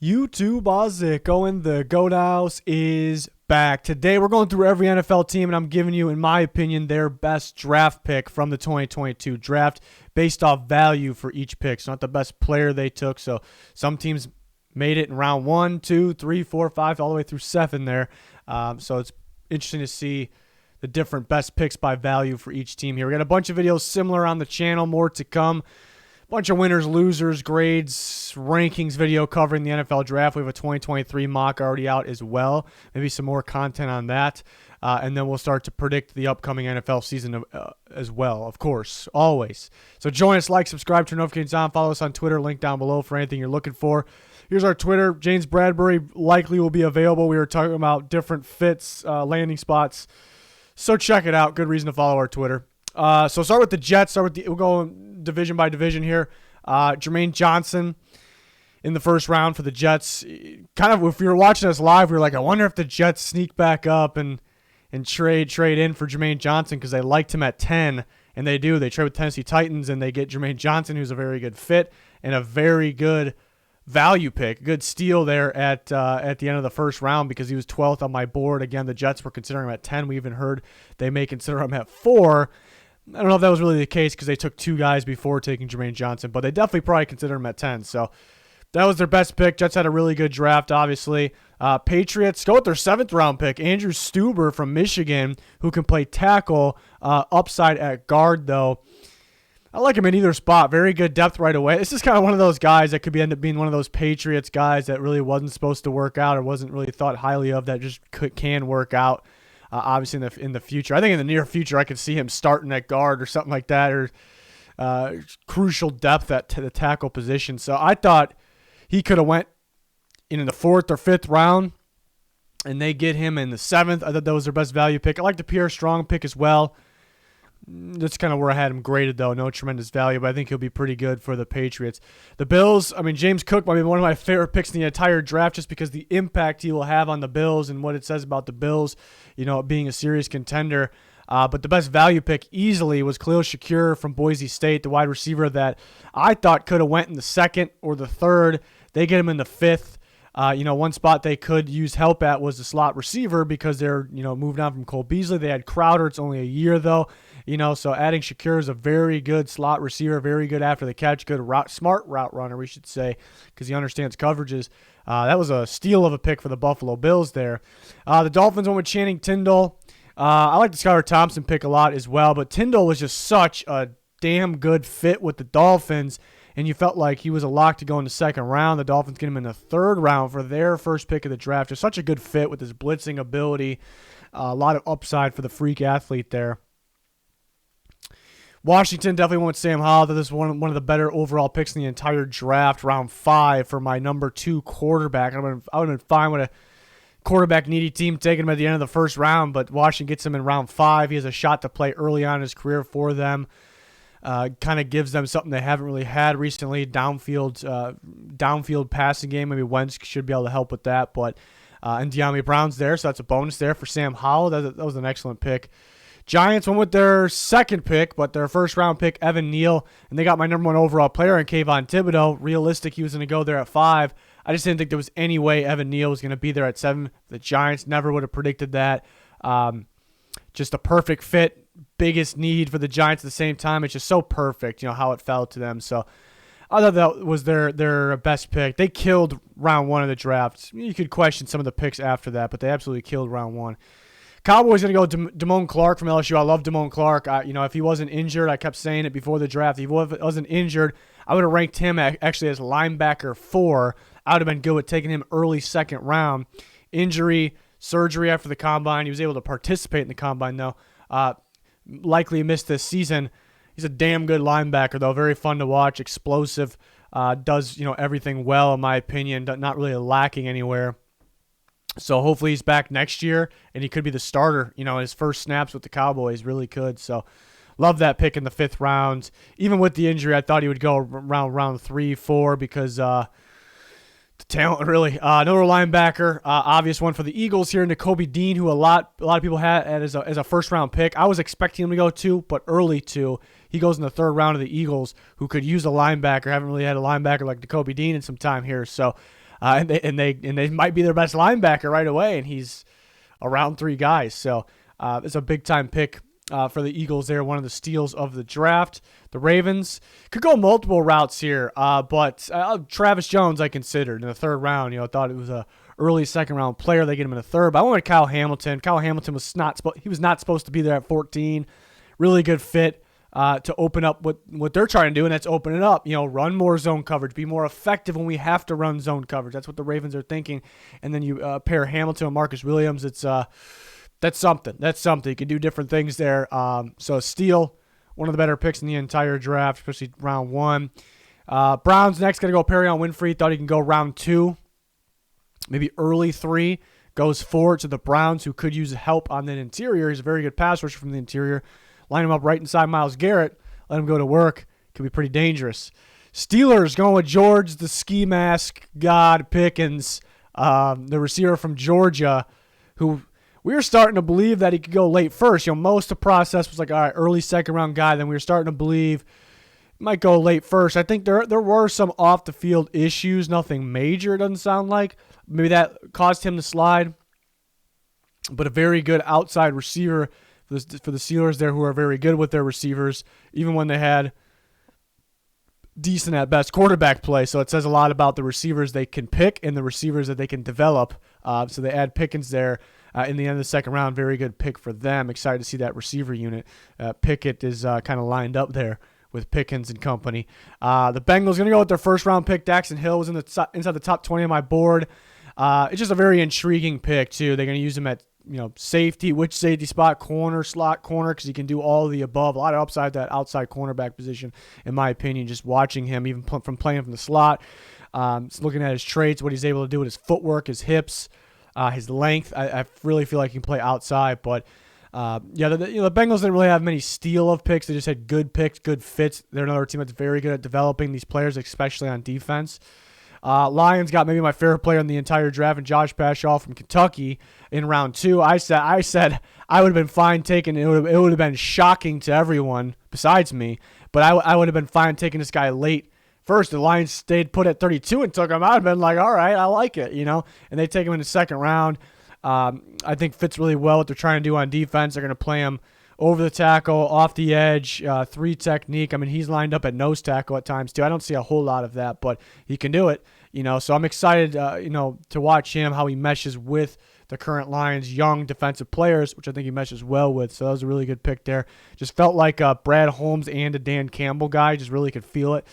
YouTube, how's it going? The Goat House is back. Today we're going through every NFL team, and I'm giving you, in my opinion, their best draft pick from the 2022 draft based off value for each pick. It's not the best player they took, so some teams made it in round 1, 2, 3, 4, 5, all the way through 7 there. So it's interesting to see the different best picks by value for each team here. We got a bunch of videos similar on the channel, more to come. Bunch of winners, losers, grades, rankings video covering the NFL draft. We have a 2023 mock already out as well. Maybe some more content on that. And then we'll start to predict the upcoming NFL season as well, of course, always. So join us, like, subscribe, turn notifications on, follow us on Twitter, link down below for anything you're looking for. Here's our Twitter. James Bradbury likely will be available. We were talking about different fits, landing spots. So check it out. Good reason to follow our Twitter. So start with the Jets. We'll go division by division here. Jermaine Johnson in the first round for the Jets. Kind of, if you were watching us live, we were like, I wonder if the Jets sneak back up and trade in for Jermaine Johnson because they liked him at 10, and they do. They trade with Tennessee Titans, and they get Jermaine Johnson, who's a very good fit and a very good value pick. Good steal there at the end of the first round because he was 12th on my board. Again, the Jets were considering him at 10. We even heard they may consider him at 4. I don't know if that was really the case because they took 2 guys before taking Jermaine Johnson, but they definitely probably consider him at 10. So that was their best pick. Jets had a really good draft, obviously. Patriots go with their 7th round pick, Andrew Stuber from Michigan, who can play tackle, upside at guard, though. I like him in either spot. Very good depth right away. This is kind of one of those guys that could end up being one of those Patriots guys that really wasn't supposed to work out or wasn't really thought highly of, that just can work out. Obviously, in the future, I think in the near future, I could see him starting at guard or something like that, or crucial depth at the tackle position. So I thought he could have went in the 4th or 5th round, and they get him in the 7th. I thought that was their best value pick. I like the Pierre Strong pick as well. That's kind of where I had him graded, though. No tremendous value, but I think he'll be pretty good for the Patriots. The Bills, I mean, James Cook might be one of my favorite picks in the entire draft just because the impact he will have on the Bills and what it says about the Bills, being a serious contender. But the best value pick easily was Khalil Shakir from Boise State, the wide receiver that I thought could have went in the 2nd or the 3rd. They get him in the 5th. One spot they could use help at was the slot receiver because they're, moved on from Cole Beasley. They had Crowder. It's only a year, though. So adding Shakir is a very good slot receiver, very good after the catch, good smart route runner, we should say, because he understands coverages. That was a steal of a pick for the Buffalo Bills there. The Dolphins went with Channing Tindall. I like the Skylar Thompson pick a lot as well, but Tindall was just such a damn good fit with the Dolphins, and you felt like he was a lock to go in the 2nd round. The Dolphins get him in the 3rd round for their first pick of the draft. Just such a good fit with his blitzing ability. A lot of upside for the freak athlete there. Washington definitely went with Sam Howell. This is one of the better overall picks in the entire draft, round 5 for my number 2 quarterback. I would have been fine with a quarterback-needy team taking him at the end of the 1st round, but Washington gets him in round 5. He has a shot to play early on in his career for them. Kind of gives them something they haven't really had recently, downfield passing game. Maybe Wentz should be able to help with that, but and De'Ami Brown's there, so that's a bonus there for Sam Howell. That was an excellent pick. Giants went with their 2nd pick, but their 1st round pick, Evan Neal, and they got my number 1 overall player in Kayvon Thibodeau. Realistic, he was going to go there at 5. I just didn't think there was any way Evan Neal was going to be there at 7. The Giants never would have predicted that. Just a perfect fit. Biggest need for the Giants at the same time. It's just so perfect, how it fell to them. So I thought that was their best pick. They killed round 1 of the draft. You could question some of the picks after that, but they absolutely killed round 1. Cowboys going to go Damone Clark from LSU. I love Damone Clark. If he wasn't injured, I kept saying it before the draft. If he wasn't injured, I would have ranked him actually as linebacker 4. I would have been good with taking him early 2nd round. Injury, surgery after the combine. He was able to participate in the combine, though. Likely missed this season. He's a damn good linebacker, though. Very fun to watch. Explosive. Does everything well, in my opinion. Not really lacking anywhere. So hopefully he's back next year, and he could be the starter. His first snaps with the Cowboys really could. So love that pick in the 5th round. Even with the injury, I thought he would go around round 3, 4 because the talent really. Another linebacker, obvious one for the Eagles here, Nakobe Dean, who a lot of people had as a 1st round pick. I was expecting him to go 2, but early 2. He goes in the 3rd round of the Eagles, who could use a linebacker. Haven't really had a linebacker like Nakobe Dean in some time here. So and they might be their best linebacker right away, and he's around 3 guys. So it's a big time pick for the Eagles there, one of the steals of the draft. The Ravens could go multiple routes here, but Travis Jones I considered in the 3rd round. Thought it was a early 2nd round player. They get him in the 3rd, but I wanted Kyle Hamilton. Kyle Hamilton was not supposed to be there at 14. Really good fit to open up what they're trying to do, and that's open it up. Run more zone coverage, be more effective when we have to run zone coverage. That's what the Ravens are thinking. And then you pair Hamilton and Marcus Williams. That's something. You can do different things there. So steal, one of the better picks in the entire draft, especially round 1. Browns next, got to go Perrion Winfrey. Thought he can go round 2, maybe early 3. Goes forward to the Browns, who could use help on the interior. He's a very good pass rusher from the interior. Line him up right inside Myles Garrett. Let him go to work. Could be pretty dangerous. Steelers going with George, the ski mask god Pickens, the receiver from Georgia, who we were starting to believe that he could go late first. Most of the process was like, all right, early 2nd round guy. Then we were starting to believe he might go late first. I think there were some off the field issues, nothing major. It doesn't sound like. Maybe that caused him to slide. But a very good outside receiver for the Steelers there, who are very good with their receivers, even when they had decent at best quarterback play. So it says a lot about the receivers they can pick and the receivers that they can develop. So they add Pickens there in the end of the 2nd round. Very good pick for them. Excited to see that receiver unit. Pickett is kind of lined up there with Pickens and company. The Bengals going to go with their 1st round pick. Daxton Hill was inside the top 20 on my board. It's just a very intriguing pick too. They're going to use him at safety, which safety spot, corner, slot corner, because he can do all of the above. A lot of upside that outside cornerback position, in my opinion, just watching him, even from playing from the slot. Looking at his traits, what he's able to do with his footwork, his hips, his length. I really feel like he can play outside, but the Bengals didn't really have many steal of picks. They just had good picks, good fits. They're another team that's very good at developing these players, especially on defense. Lions got maybe my favorite player in the entire draft, and Josh Pascal from Kentucky in round 2. I said I would have been fine taking it. It would have been shocking to everyone besides me, but I would have been fine taking this guy late first. The Lions stayed put at 32 and took him. I'd have been like, all right, I like it, and they take him in the 2nd round. I think fits really well what they're trying to do on defense. They're going to play him over the tackle, off the edge, 3 technique. I mean, he's lined up at nose tackle at times too. I don't see a whole lot of that, but he can do it. So I'm excited, to watch him, how he meshes with the current Lions' young defensive players, which I think he meshes well with. So that was a really good pick there. Just felt like a Brad Holmes and a Dan Campbell guy. Just really could feel it.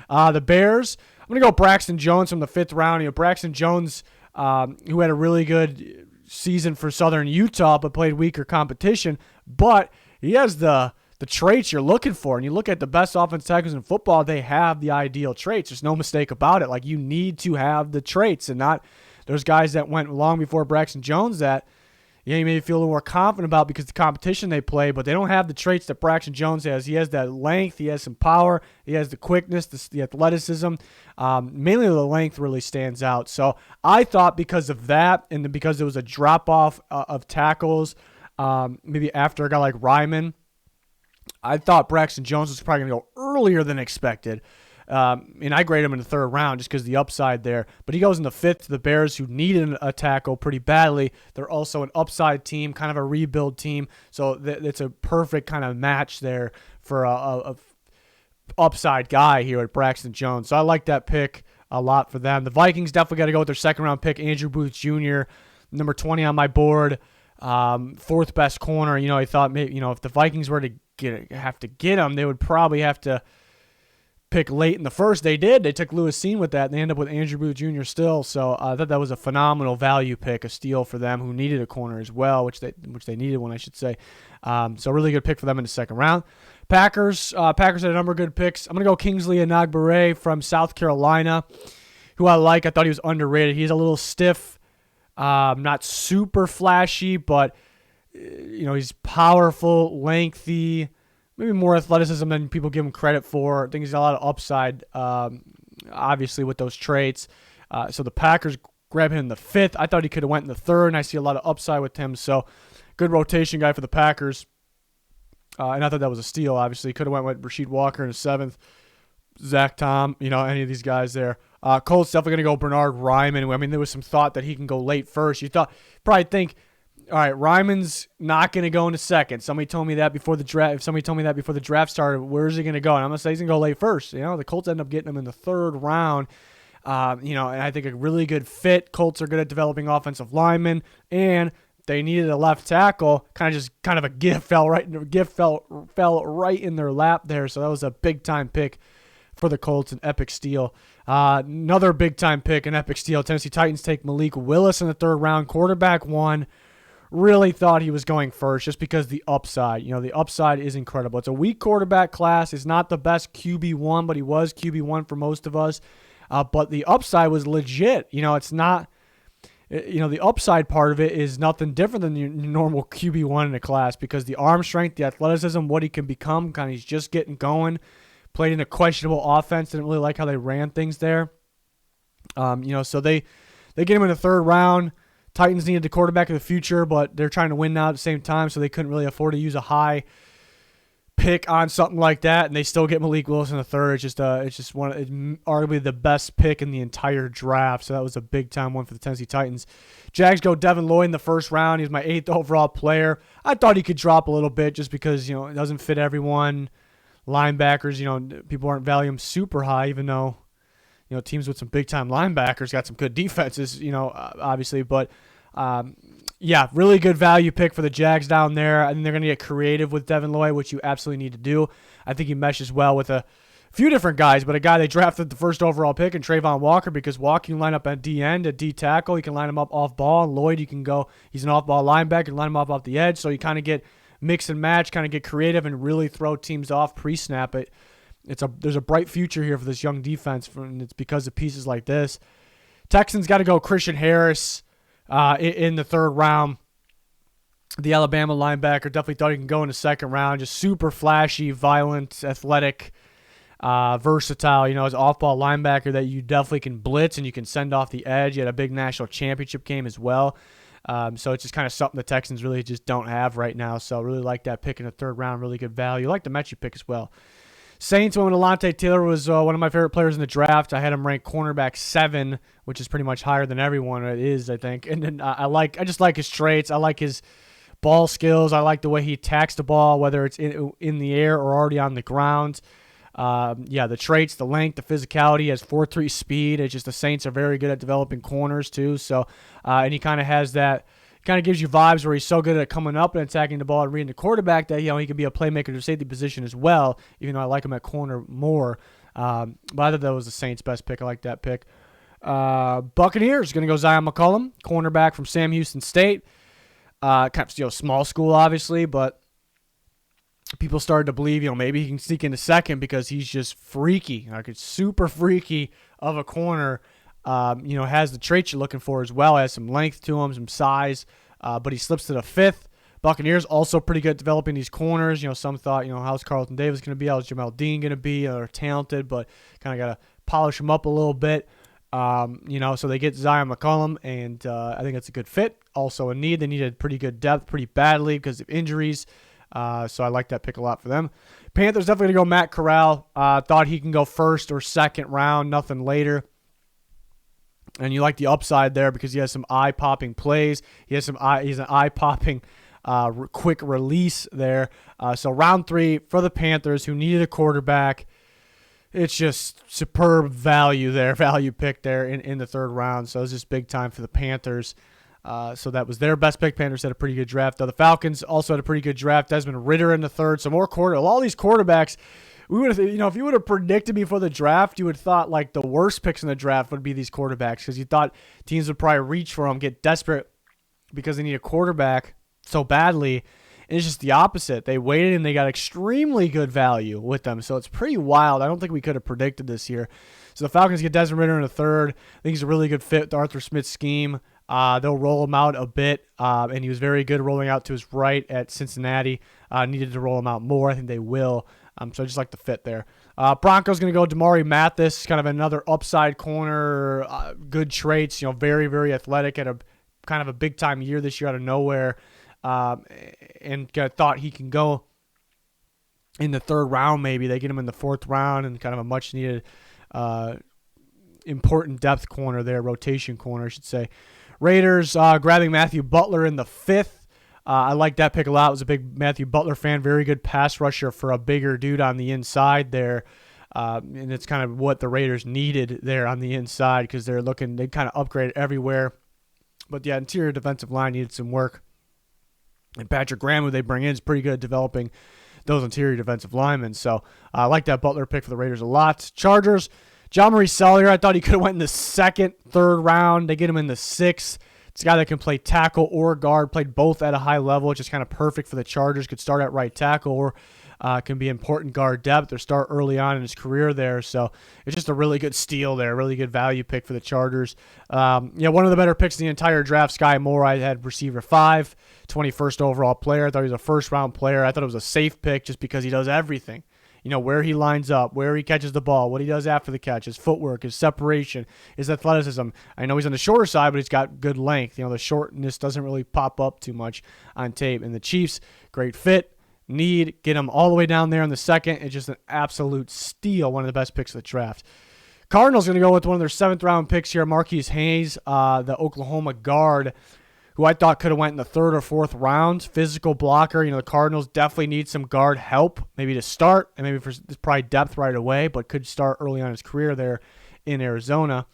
The Bears, I'm going to go Braxton Jones from the 5th round. Braxton Jones, who had a really good season for Southern Utah, but played weaker competition. But he has the traits you're looking for. And you look at the best offensive tackles in football, they have the ideal traits. There's no mistake about it. Like, you need to have the traits, and not those guys that went long before Braxton Jones that you may feel a little more confident about because the competition they play, but they don't have the traits that Braxton Jones has. He has that length. He has some power. He has the quickness, the athleticism. Mainly the length really stands out. So I thought because of that, and because there was a drop-off of tackles, maybe after a guy like Ryman, I thought Braxton Jones was probably going to go earlier than expected. And I grade him in the 3rd round just because of the upside there. But he goes in the 5th to the Bears, who needed a tackle pretty badly. They're also an upside team, kind of a rebuild team. So it's a perfect kind of match there for a upside guy here at Braxton Jones. So I like that pick a lot for them. The Vikings definitely got to go with their 2nd round pick, Andrew Booth Jr., number 20 on my board. 4th best corner. I thought maybe, if the Vikings were to have to get him, they would probably have to pick late in the 1st. They did. They took Lewis Seen with that, and they ended up with Andrew Booth Jr. still. So I thought that was a phenomenal value pick, a steal for them, who needed a corner as well, which they needed one, I should say. So really good pick for them in the 2nd round. Packers had a number of good picks. I'm going to go Kingsley Enagbare from South Carolina, who I like. I thought he was underrated. He's a little stiff, not super flashy, but he's powerful, lengthy, maybe more athleticism than people give him credit for. I think he's got a lot of upside, obviously, with those traits. So the Packers grab him in the 5th. I thought he could have went in the 3rd, and I see a lot of upside with him. So good rotation guy for the Packers. And I thought that was a steal, obviously. Could have went with Rasheed Walker in the 7th. Zach Tom, any of these guys there. Colts definitely going to go Bernard Ryman. I mean, there was some thought that he can go late first. You probably think, all right, Ryman's not going to go into second. Somebody told me that before the draft. If somebody told me that before the draft started, where's he going to go? And I'm going to say he's going to go late first. The Colts end up getting him in the third round. And I think a really good fit. Colts are good at developing offensive linemen, and they needed a left tackle. Kind of a gift fell right in their lap there. So that was a big time pick for the Colts, an epic steal. Another big time pick, an epic steal. Tennessee Titans take Malik Willis in the third round, quarterback 1. Really thought he was going first just because the upside. The upside is incredible. It's a weak quarterback class. He's not the best QB1, but he was QB1 for most of us. But the upside was legit. It's not. The upside part of it is nothing different than your normal QB1 in a class because the arm strength, the athleticism, what he can become, he's just getting going. Played in a questionable offense. Didn't really like how they ran things there. So they get him in the third round. Titans needed the quarterback of the future, but they're trying to win now at the same time, so they couldn't really afford to use a high pick on something like that, and they still get Malik Willis in the third. It's arguably the best pick in the entire draft, so that was a big-time one for the Tennessee Titans. Jags go Devin Lloyd in the first round. He's my 8th overall player. I thought he could drop a little bit just because, it doesn't fit everyone. Linebackers, people aren't valuing him super high, even though, teams with some big-time linebackers got some good defenses, obviously. But, really good value pick for the Jags down there. I think they're going to get creative with Devin Lloyd, which you absolutely need to do. I think he meshes well with a few different guys, but a guy they drafted the first overall pick in Trayvon Walker because Walker can line up at D end, at D tackle. You can line him up off ball. And Lloyd, you can go, he's an off-ball linebacker, line him up off the edge. So you kind of get mix and match, kind of get creative and really throw teams off pre-snap. There's a bright future here for this young defense, and it's because of pieces like this. Texans got to go Christian Harris in the third round. The Alabama linebacker, definitely thought he can go in the second round. Just super flashy, violent, athletic, versatile. As an off-ball linebacker that you definitely can blitz and you can send off the edge. He had a big national championship game as well. So it's just kind of something the Texans really just don't have right now. So I really like that pick in the third round. Really good value. I like the Mechie pick as well. Saints went with Alontae Taylor, was one of my favorite players in the draft. I had him ranked cornerback 7, which is pretty much higher than everyone it is, I think. And then I just like his traits. I like his ball skills. I like the way he attacks the ball, whether it's in the air or already on the ground. The traits, the length, the physicality. He has 4.3 speed. It's just the Saints are very good at developing corners too. So, and he kind of has that. Kind of gives you vibes where he's so good at coming up and attacking the ball and reading the quarterback that he can be a playmaker to safety position as well. Even though I like him at corner more, but I thought that was the Saints' best pick. I like that pick. Buccaneers going to go Zion McCollum, cornerback from Sam Houston State. Kind of small school obviously, but people started to believe maybe he can sneak into second because he's just freaky, it's super freaky of a corner. Has the traits you're looking for as well. Has some length to him, some size, but he slips to the 5th. Buccaneers also pretty good at developing these corners. Some thought, how's Carlton Davis going to be? How's Jamel Dean going to be? They're talented, but kind of got to polish them up a little bit. So they get Zion McCollum, and I think it's a good fit. Also a need. They needed pretty good depth pretty badly because of injuries. So I like that pick a lot for them. Panthers definitely going to go Matt Corral. Thought he can go first or second round, nothing later. And you like the upside there because he has some eye-popping plays. He's an eye-popping quick release there. So round 3 for the Panthers, who needed a quarterback. It's just superb value pick there in the third round. So it's just big time for the Panthers. So that was their best pick. Panthers had a pretty good draft. The Falcons also had a pretty good draft. Desmond Ridder in the third. So more all these quarterbacks. We would have, if you would have predicted before the draft, you would have thought like the worst picks in the draft would be these quarterbacks because you thought teams would probably reach for them, get desperate because they need a quarterback so badly. And it's just the opposite. They waited and they got extremely good value with them. So it's pretty wild. I don't think we could have predicted this year. So the Falcons get Desmond Ridder in the third. I think he's a really good fit with Arthur Smith's scheme. They'll roll him out a bit, and he was very good rolling out to his right at Cincinnati. Needed to roll him out more. I think they will. So I just like the fit there. Broncos going to go Damari Mathis, kind of another upside corner, good traits, very, very athletic, had a kind of a big-time year this year out of nowhere, and thought he can go in the third round maybe. They get him in the fourth round and kind of a much-needed important depth corner there, rotation corner, I should say. Raiders grabbing Matthew Butler in the 5th. I like that pick a lot. I was a big Matthew Butler fan. Very good pass rusher for a bigger dude on the inside there. And it's kind of what the Raiders needed there on the inside because they kind of upgraded everywhere. But the interior defensive line needed some work. And Patrick Graham, who they bring in, is pretty good at developing those interior defensive linemen. So I like that Butler pick for the Raiders a lot. Chargers, John Marie Sellier, I thought he could have went in the 2nd, 3rd round. They get him in the 6th. It's a guy that can play tackle or guard, played both at a high level, which is kind of perfect for the Chargers. Could start at right tackle or can be important guard depth or start early on in his career there. So it's just a really good steal there, really good value pick for the Chargers. One of the better picks in the entire draft, Sky Moore. I had receiver 5, 21st overall player. I thought he was a first-round player. I thought it was a safe pick just because he does everything. Where he lines up, where he catches the ball, what he does after the catch, his footwork, his separation, his athleticism. I know he's on the shorter side, but he's got good length. The shortness doesn't really pop up too much on tape. And the Chiefs, great fit, get him all the way down there in the 2nd. It's just an absolute steal, one of the best picks of the draft. Cardinals going to go with one of their 7th-round picks here, Marquise Hayes, the Oklahoma guard, who I thought could have went in the 3rd or 4th round. Physical blocker. The Cardinals definitely need some guard help, maybe to start, and maybe for probably depth right away, but could start early on in his career there in Arizona.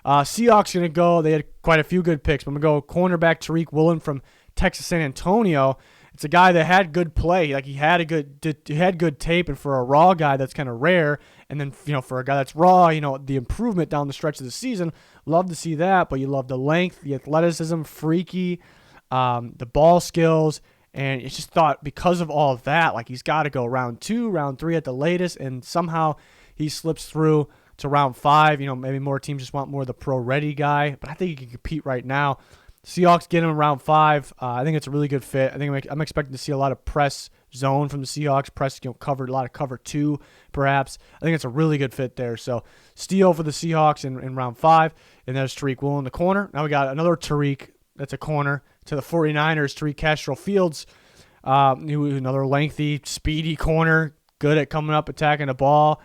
Seahawks going to go. They had quite a few good picks. But I'm going to go cornerback Tariq Woolen from Texas San Antonio. It's a guy that had good play. Like he had good tape, and for a raw guy, that's kind of rare. And then for a guy that's raw, the improvement down the stretch of the season, love to see that. But you love the length, the athleticism, freaky, the ball skills, and it's just thought because of all of that, like he's got to go round 2, round 3 at the latest, and somehow he slips through to round 5. Maybe more teams just want more of the pro-ready guy, but I think he can compete right now. Seahawks get him in round 5. I think it's a really good fit. I think I'm expecting to see a lot of press zone from the Seahawks. Press, covered a lot of cover 2, perhaps. I think it's a really good fit there. So steal for the Seahawks in round 5, and there's Tariq Woolen in the corner. Now we got another Tariq that's a corner to the 49ers. Tariq Castro-Fields, another lengthy, speedy corner, good at coming up, attacking the ball.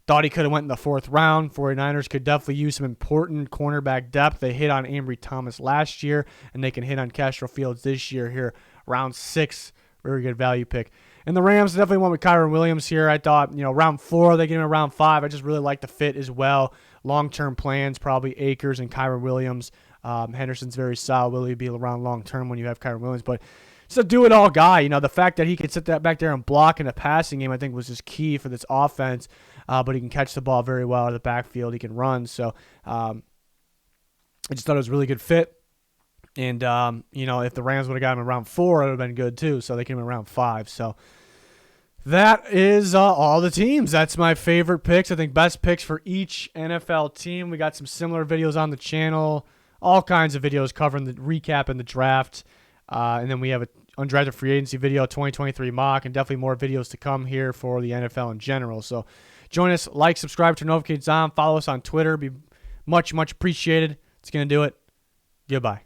Thought he could have went in the 4th round. 49ers could definitely use some important cornerback depth. They hit on Ambry Thomas last year, and they can hit on Castro Fields this year here. Round 6, very good value pick. And the Rams definitely went with Kyron Williams here. I thought, round 4, they get him in round 5. I just really like the fit as well. Long-term plans, probably Akers and Kyron Williams. Henderson's very solid. Will he be around long-term when you have Kyron Williams? But just a do-it-all guy. The fact that he could sit that back there and block in a passing game, I think, was just key for this offense. But he can catch the ball very well out of the backfield. He can run. So I just thought it was a really good fit. And, if the Rams would have got him in round 4, it would have been good too. So they came in round 5. So that is all the teams. That's my favorite picks. I think best picks for each NFL team. We got some similar videos on the channel. All kinds of videos covering the recap and the draft. And then we have an undrafted free agency video, 2023 mock, and definitely more videos to come here for the NFL in general. So join us, like, subscribe, turn notifications on, follow us on Twitter. Be much, much appreciated. It's going to do it. Goodbye.